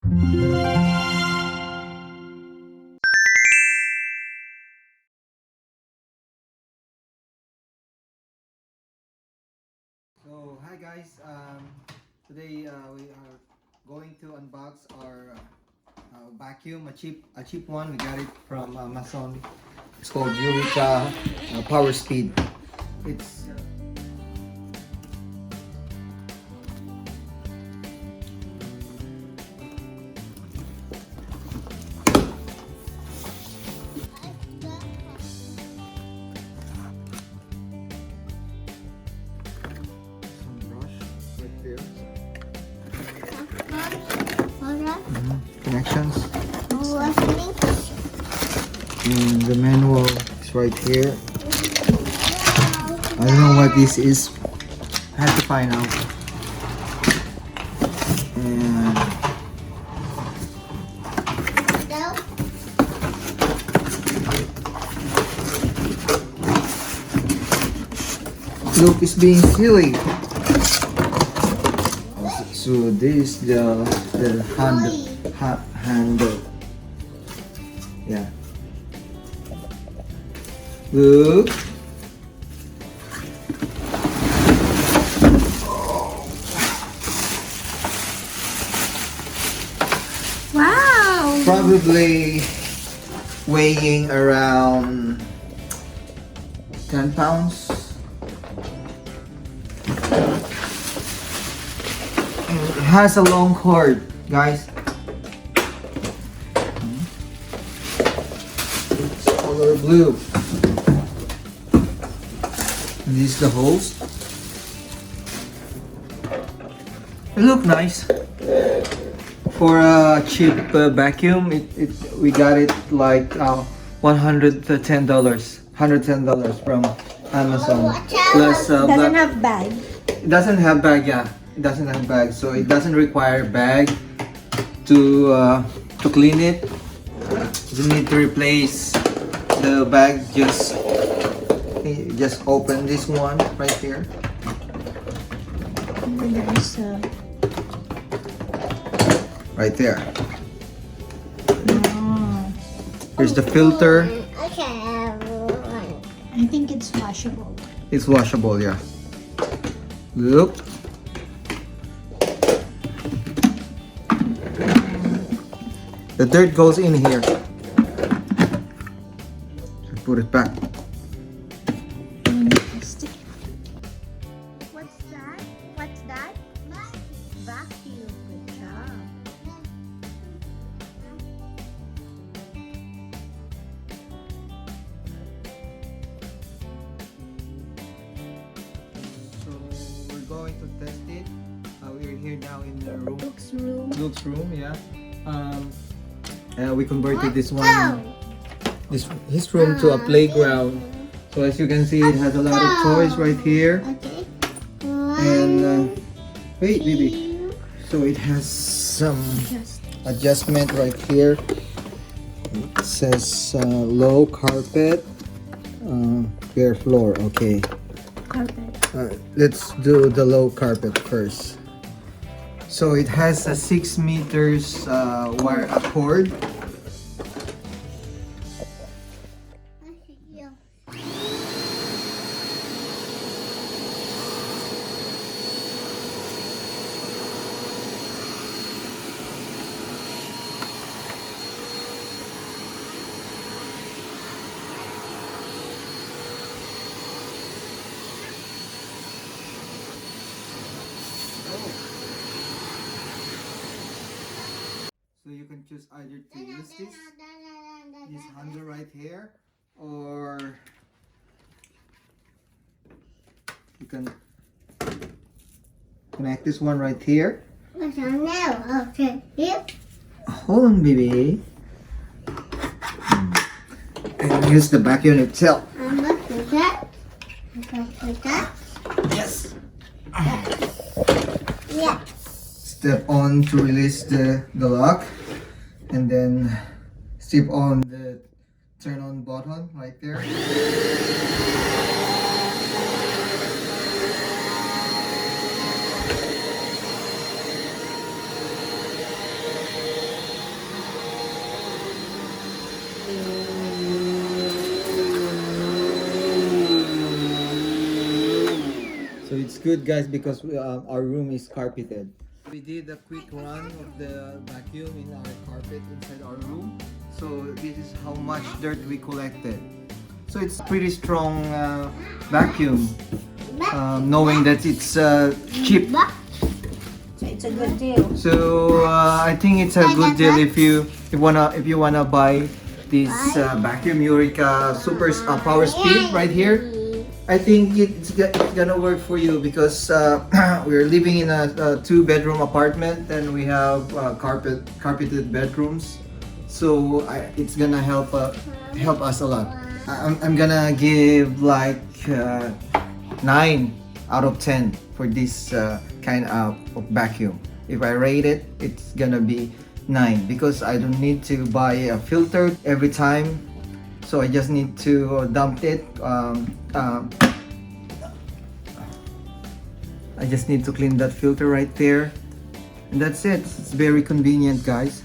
So hi guys, today we are going to unbox our vacuum, a cheap one. We got it from Amazon. It's called EUREKA Power Speed. It's some brush right there. Connections. And the manual is right here. I don't know what this is. I have to find out. And look, it's being silly. So this is the handle. Yeah. Look. Wow! Probably weighing around 10 pounds. And it has a long cord, guys. It's color blue. And this is the hose. It look nice. For a cheap vacuum, we got it like $110 from Amazon. Plus, Doesn't have bag. it doesn't have bag, yeah. It doesn't have bag, so it doesn't require bag to clean it. You need to replace the bag. Just open this one right here. And then there's Right there. oh, Here's the filter. I think it's washable. It's washable, yeah. Look. The dirt goes in here. So put it back. What's that? What's that? Vacuum. Good job. So we're going to test it. We're here now in the room. Luke's room. Luke's room, yeah. We converted this one, his room to a playground. So as you can see, it has a lot of toys right here. Okay. And wait, baby. So it has some adjustment right here. It says low carpet, bare floor. Okay. Carpet. Let's do the low carpet first. So it has a 6 meters wire cord. So you can choose either to use this handle right here, or you can connect this one right here. Hold on, baby. And use the vacuum itself. Yes. Yeah. Step on to release the lock, and then step on the turn on button right there. good, guys, because our room is carpeted. We did a quick run of the vacuum in our carpet inside our room. So this is how much dirt we collected. So it's pretty strong vacuum, knowing that it's cheap. So it's a good deal. So I think it's a good deal if you wanna buy this vacuum EUREKA super power speed right here. I think it's gonna work for you because we're living in a 2-bedroom apartment and we have carpeted bedrooms. So it's gonna help us a lot. I'm gonna give like 9 out of 10 for this kind of vacuum. If I rate it, it's gonna be 9 because I don't need to buy a filter every time. So I just need to dump it. I just need to clean that filter right there. And that's it. It's very convenient, guys.